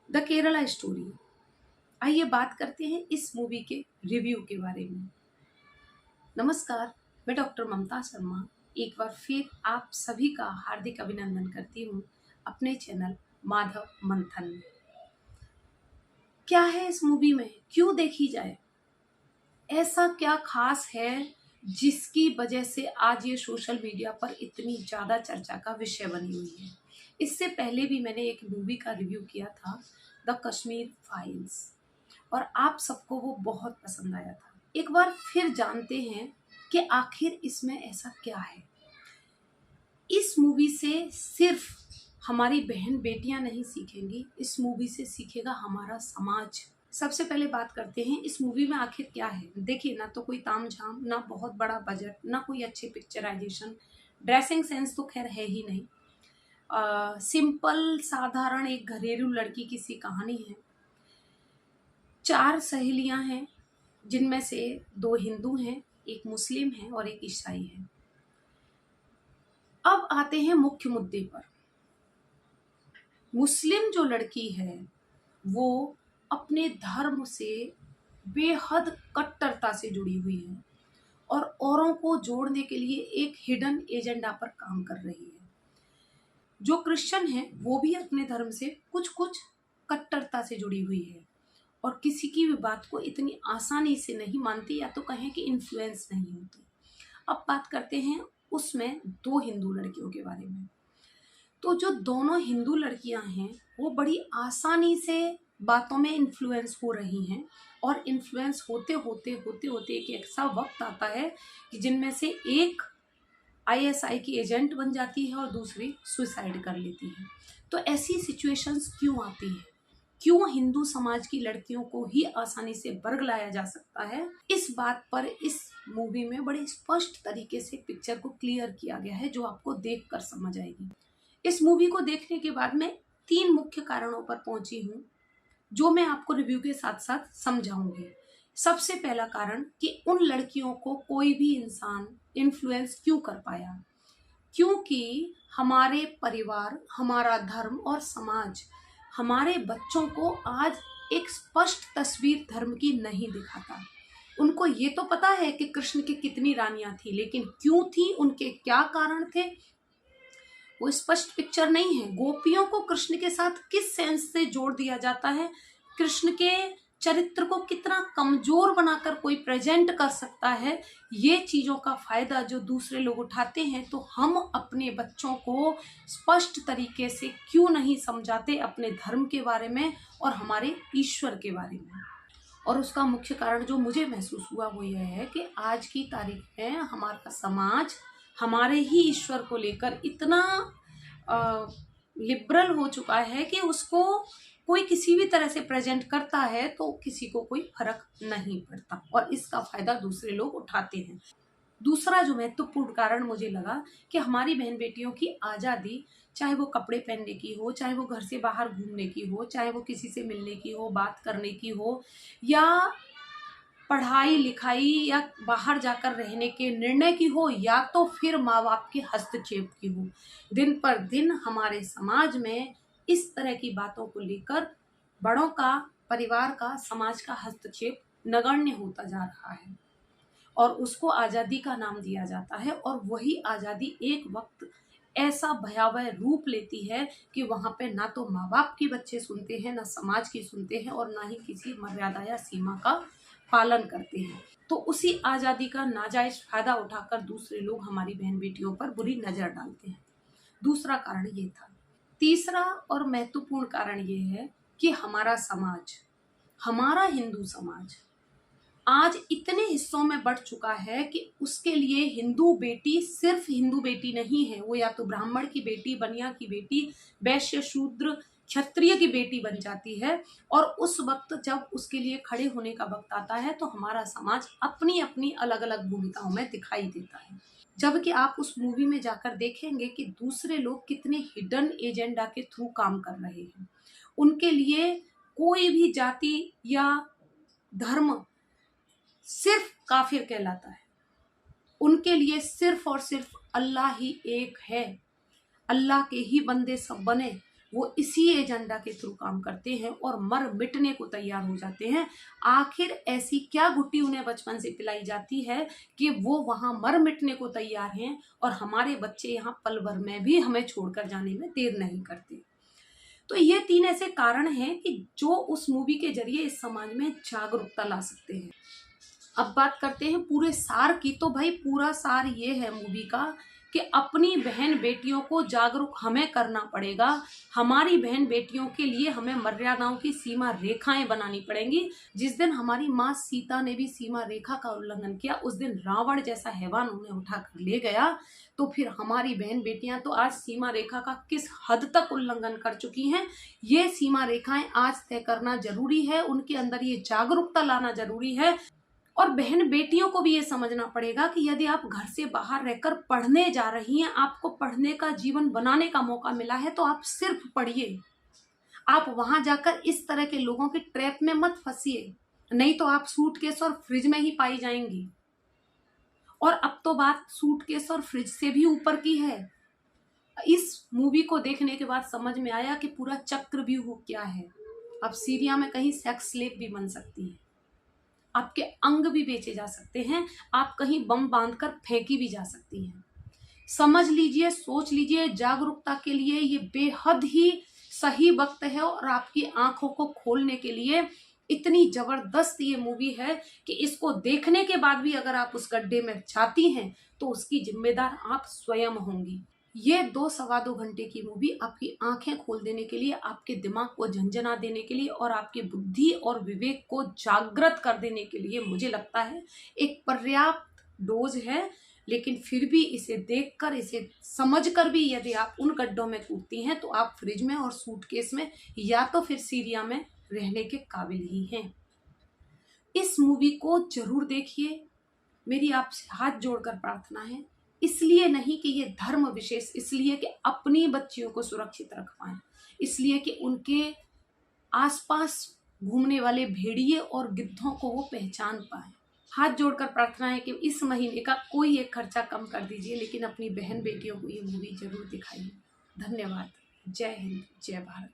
The Kerala story. आइए बात करते हैं इस मूवी के रिव्यू के बारे में। नमस्कार, मैं डॉक्टर ममता शर्मा एक बार फिर आप सभी का हार्दिक अभिनंदन करती हूँ अपने चैनल माधव मंथन में। क्या है इस मूवी में, क्यों देखी जाए, ऐसा क्या खास है जिसकी वजह से आज ये सोशल मीडिया पर इतनी ज़्यादा चर्चा का विषय बनी हुई है। इससे पहले भी मैंने एक मूवी का रिव्यू किया था, द कश्मीर फाइल्स, और आप सबको वो बहुत पसंद आया था। एक बार फिर जानते हैं कि आखिर इसमें ऐसा क्या है। इस मूवी से सिर्फ हमारी बहन बेटियां नहीं सीखेंगी, इस मूवी से सीखेगा हमारा समाज। सबसे पहले बात करते हैं इस मूवी में आखिर क्या है। देखिए, ना तो कोई तामझाम, ना बहुत बड़ा बजट, ना कोई अच्छी पिक्चराइजेशन, ड्रेसिंग सेंस तो खैर है ही नहीं। सिंपल साधारण एक घरेलू लड़की की सी कहानी है। 4 सहेलियां हैं जिनमें से 2 हिंदू हैं, एक मुस्लिम है और एक ईसाई है। अब आते हैं मुख्य मुद्दे पर। मुस्लिम जो लड़की है वो अपने धर्म से बेहद कट्टरता से जुड़ी हुई है और औरों को जोड़ने के लिए एक हिडन एजेंडा पर काम कर रही है। जो क्रिश्चियन है वो भी अपने धर्म से कुछ कुछ कट्टरता से जुड़ी हुई है और किसी की भी बात को इतनी आसानी से नहीं मानती, या तो कहें कि इन्फ्लुएंस नहीं होती। अब बात करते हैं उसमें 2 हिंदू लड़कियों के बारे में। तो जो दोनों हिंदू लड़कियां हैं वो बड़ी आसानी से बातों में इन्फ्लुएंस हो रही हैं और इन्फ्लुएंस होते होते होते होते एक ऐसा वक्त आता है कि जिनमें से एक आईएसआई की एजेंट बन जाती है और दूसरी सुसाइड कर लेती है। तो ऐसी सिचुएशंस क्यों आती है, क्यों हिंदू समाज की लड़कियों को ही आसानी से बरगलाया जा सकता है, इस बात पर इस मूवी में बड़े स्पष्ट तरीके से पिक्चर को क्लियर किया गया है, जो आपको देखकर समझ आएगी। इस मूवी को देखने के बाद मैं 3 मुख्य कारणों पर पहुंची हूँ, जो मैं आपको रिव्यू के साथ साथ समझाऊंगी। सबसे पहला कारण कि उन लड़कियों को कोई भी इंसान इन्फ्लुएंस क्यों कर पाया, क्योंकि हमारे परिवार, हमारा धर्म और समाज हमारे बच्चों को आज एक स्पष्ट तस्वीर धर्म की नहीं दिखाता। उनको ये तो पता है कि कृष्ण की कितनी रानियां थी, लेकिन क्यों थी, उनके क्या कारण थे, वो स्पष्ट पिक्चर नहीं है। गोपियों को कृष्ण के साथ किस सेंस से जोड़ दिया जाता है, कृष्ण के चरित्र को कितना कमजोर बनाकर कोई प्रेजेंट कर सकता है, ये चीजों का फायदा जो दूसरे लोग उठाते हैं, तो हम अपने बच्चों को स्पष्ट तरीके से क्यों नहीं समझाते अपने धर्म के बारे में और हमारे ईश्वर के बारे में। और उसका मुख्य कारण जो मुझे महसूस हुआ वो यह है कि आज की तारीख में हमारा समाज हमारे ही ईश्वर को लेकर इतना लिबरल हो चुका है कि उसको कोई किसी भी तरह से प्रेजेंट करता है तो किसी को कोई फर्क नहीं पड़ता और इसका फायदा दूसरे लोग उठाते हैं। दूसरा जो महत्वपूर्ण कारण मुझे लगा कि हमारी बहन बेटियों की आज़ादी, चाहे वो कपड़े पहनने की हो, चाहे वो घर से बाहर घूमने की हो, चाहे वो किसी से मिलने की हो, बात करने की हो, या पढ़ाई लिखाई या बाहर जाकर रहने के निर्णय की हो, या तो फिर माँ बाप के हस्तक्षेप की हो, दिन पर दिन हमारे समाज में इस तरह की बातों को लेकर बड़ों का, परिवार का, समाज का हस्तक्षेप नगण्य होता जा रहा है और उसको आज़ादी का नाम दिया जाता है। और वही आज़ादी एक वक्त ऐसा भयावह रूप लेती है कि वहां पे ना तो माँ बाप की बच्चे सुनते हैं, ना समाज की सुनते हैं और ना ही किसी मर्यादा या सीमा का पालन करते हैं। तो उसी आज़ादी का नाजायज फायदा उठाकर दूसरे लोग हमारी बहन बेटियों पर बुरी नजर डालते हैं। दूसरा कारण ये था। तीसरा और महत्वपूर्ण कारण ये है कि हमारा समाज, हमारा हिंदू समाज आज इतने हिस्सों में बढ़ चुका है कि उसके लिए हिंदू बेटी सिर्फ हिंदू बेटी नहीं है, वो या तो ब्राह्मण की बेटी, बनिया की बेटी, वैश्य, शूद्र, क्षत्रिय की बेटी बन जाती है। और उस वक्त जब उसके लिए खड़े होने का वक्त आता है तो हमारा समाज अपनी अपनी अलग अलग भूमिकाओं में दिखाई देता है। जबकि आप उस मूवी में जाकर देखेंगे कि दूसरे लोग कितने हिडन एजेंडा के थ्रू काम कर रहे हैं। उनके लिए कोई भी जाति या धर्म सिर्फ काफिर कहलाता है। उनके लिए सिर्फ और सिर्फ अल्लाह ही एक है, अल्लाह के ही बंदे सब बने, वो इसी एजेंडा के थ्रू काम करते हैं और मर मिटने को तैयार हो जाते हैं। आखिर ऐसी क्या गुट्टी उन्हें बचपन से पिलाई जाती है कि वो वहां मर मिटने को तैयार हैं और हमारे बच्चे यहाँ पल भर में भी हमें छोड़कर जाने में देर नहीं करते। तो ये 3 ऐसे कारण हैं कि जो उस मूवी के जरिए इस समाज में जागरूकता ला सकते हैं। अब बात करते हैं पूरे सार की। तो भाई पूरा सार ये है मूवी का कि अपनी बहन बेटियों को जागरूक हमें करना पड़ेगा। हमारी बहन बेटियों के लिए हमें मर्यादाओं की सीमा रेखाएं बनानी पड़ेंगी। जिस दिन हमारी माँ सीता ने भी सीमा रेखा का उल्लंघन किया, उस दिन रावण जैसा हैवान उन्हें उठाकर ले गया। तो फिर हमारी बहन बेटियां तो आज सीमा रेखा का किस हद तक उल्लंघन कर चुकी हैं, ये सीमा रेखाएं आज तय करना जरूरी है। उनके अंदर ये जागरूकता लाना जरूरी है। और बहन बेटियों को भी ये समझना पड़ेगा कि यदि आप घर से बाहर रहकर पढ़ने जा रही हैं, आपको पढ़ने का जीवन बनाने का मौका मिला है, तो आप सिर्फ पढ़िए। आप वहां जाकर इस तरह के लोगों के ट्रैप में मत फंसिए, नहीं तो आप सूटकेस और फ्रिज में ही पाई जाएंगी। और अब तो बात सूटकेस और फ्रिज से भी ऊपर की है। इस मूवी को देखने के बाद समझ में आया कि पूरा चक्रव्यूह क्या है। अब सीरिया में कहीं सेक्स स्लेव भी बन सकती है, आपके अंग भी बेचे जा सकते हैं, आप कहीं बम बांधकर फेंकी भी जा सकती हैं। समझ लीजिए, सोच लीजिए, जागरूकता के लिए ये बेहद ही सही वक्त है और आपकी आंखों को खोलने के लिए इतनी जबरदस्त ये मूवी है कि इसको देखने के बाद भी अगर आप उस गड्ढे में जाती हैं तो उसकी जिम्मेदार आप स्वयं होंगी। ये 2-2.25 घंटे की मूवी आपकी आंखें खोल देने के लिए, आपके दिमाग को झंझना देने के लिए और आपकी बुद्धि और विवेक को जागृत कर देने के लिए मुझे लगता है एक पर्याप्त डोज है। लेकिन फिर भी इसे देखकर, इसे समझकर भी यदि आप उन गड्ढों में कूदती हैं तो आप फ्रिज में और सूटकेस में या तो फिर सीरिया में रहने के काबिल ही हैं। इस मूवी को जरूर देखिए। मेरी आपसे हाथ जोड़कर प्रार्थना है, इसलिए नहीं कि ये धर्म विशेष, इसलिए कि अपनी बच्चियों को सुरक्षित रख पाएं, इसलिए कि उनके आसपास घूमने वाले भेड़िए और गिद्धों को वो पहचान पाएं। हाथ जोड़कर प्रार्थना है कि इस महीने का कोई एक खर्चा कम कर दीजिए, लेकिन अपनी बहन बेटियों को ये मूवी जरूर दिखाइए। धन्यवाद। जय हिंद, जय भारत।